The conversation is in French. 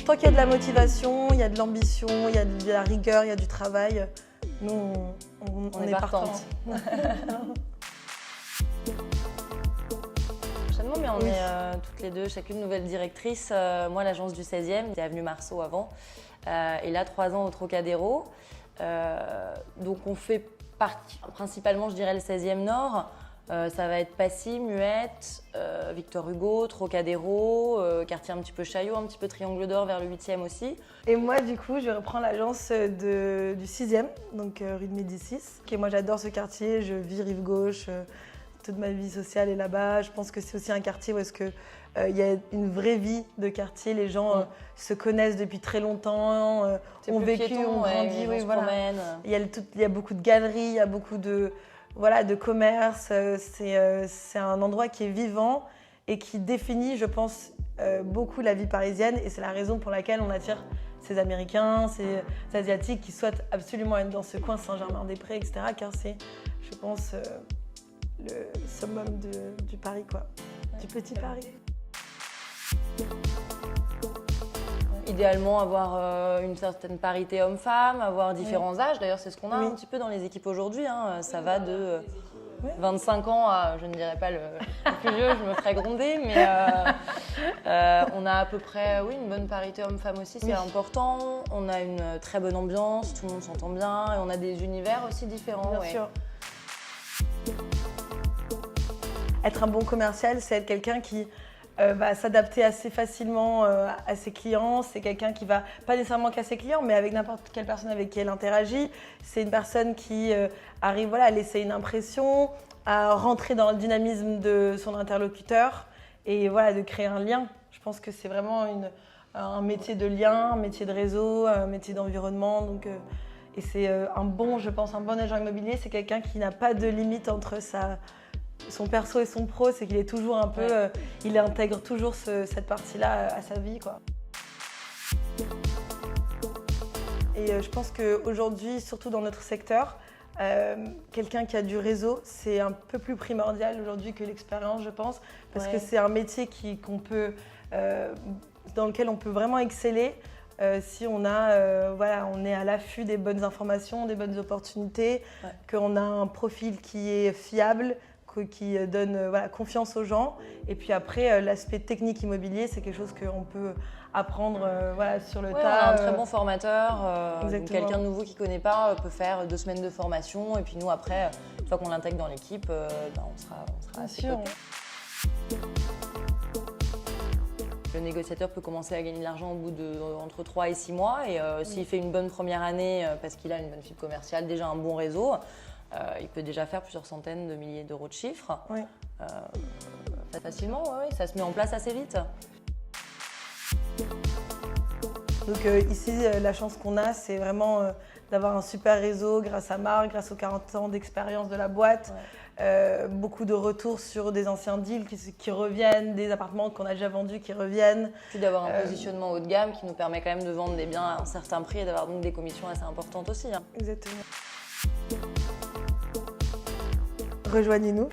tant qu'il y a de la motivation, il y a de l'ambition, il y a de la rigueur, il y a du travail, nous, on est partante. Prochainement, mais on est toutes les deux, chacune nouvelle directrice. Moi, l'agence du 16e, c'était avenue Marceau avant, et là, 3 ans au Trocadéro. Donc, on fait partie, principalement, je dirais, le 16e Nord. Ça va être Passy, Muette, Victor Hugo, Trocadéro, quartier un petit peu Chaillot, un petit peu Triangle d'Or vers le 8e aussi. Et moi, du coup, je reprends l'agence du 6e, donc rue de Médicis. Et moi, j'adore ce quartier, je vis rive gauche, toute ma vie sociale est là-bas. Je pense que c'est aussi un quartier où est-ce que il y a une vraie vie de quartier. Les gens se connaissent depuis très longtemps, ont vécu, piéton, ont grandi. on se promène. Il y a beaucoup de galeries, il y a beaucoup de commerce. C'est un endroit qui est vivant et qui définit, je pense, beaucoup la vie parisienne. Et c'est la raison pour laquelle on attire ces Américains, ces Asiatiques qui souhaitent absolument être dans ce coin Saint-Germain-des-Prés, etc. Car c'est, je pense, le summum du Paris, quoi. Du petit Paris. Idéalement, avoir une certaine parité homme-femme, avoir différents âges. D'ailleurs, c'est ce qu'on a un petit peu dans les équipes aujourd'hui. Ça va de 25 ans à, je ne dirais pas le plus vieux, je me ferais gronder, mais on a à peu près une bonne parité homme-femme aussi, c'est important. On a une très bonne ambiance, tout le monde s'entend bien, et on a des univers aussi différents. Bien sûr. Être un bon commercial, c'est être quelqu'un qui va s'adapter assez facilement à ses clients. C'est quelqu'un qui va, pas nécessairement qu'à ses clients, mais avec n'importe quelle personne avec qui elle interagit. C'est une personne qui arrive à laisser une impression, à rentrer dans le dynamisme de son interlocuteur et de créer un lien. Je pense que c'est vraiment un métier de lien, un métier de réseau, un métier d'environnement. Et c'est un bon agent immobilier, c'est quelqu'un qui n'a pas de limite entre son perso et son pro, c'est qu'il est toujours un peu, il intègre toujours cette partie-là à sa vie, quoi. Et je pense qu'aujourd'hui, surtout dans notre secteur, quelqu'un qui a du réseau, c'est un peu plus primordial aujourd'hui que l'expérience, je pense, parce que c'est un métier dans lequel on peut vraiment exceller si on est à l'affût des bonnes informations, des bonnes opportunités, qu'on a un profil qui est fiable, qui donne confiance aux gens. Et puis après, l'aspect technique immobilier, c'est quelque chose qu'on peut apprendre sur le tas. On a un très bon formateur. Quelqu'un de nouveau qui ne connaît pas peut faire 2 semaines de formation. Et puis nous, après, une fois qu'on l'intègre dans l'équipe, on sera à ses côtés. Le négociateur peut commencer à gagner de l'argent au bout entre 3 et 6 mois. Et s'il fait une bonne première année, parce qu'il a une bonne fibre commerciale, déjà un bon réseau, il peut déjà faire plusieurs centaines de milliers d'euros de chiffre. Facilement, ça se met en place assez vite. Donc ici, la chance qu'on a, c'est vraiment d'avoir un super réseau grâce à Marc, grâce aux 40 ans d'expérience de la boîte. Beaucoup de retours sur des anciens deals qui reviennent, des appartements qu'on a déjà vendus qui reviennent. Puis d'avoir un positionnement haut de gamme qui nous permet quand même de vendre des biens à un certain prix et d'avoir donc des commissions assez importantes aussi. Exactement. Rejoignez-nous.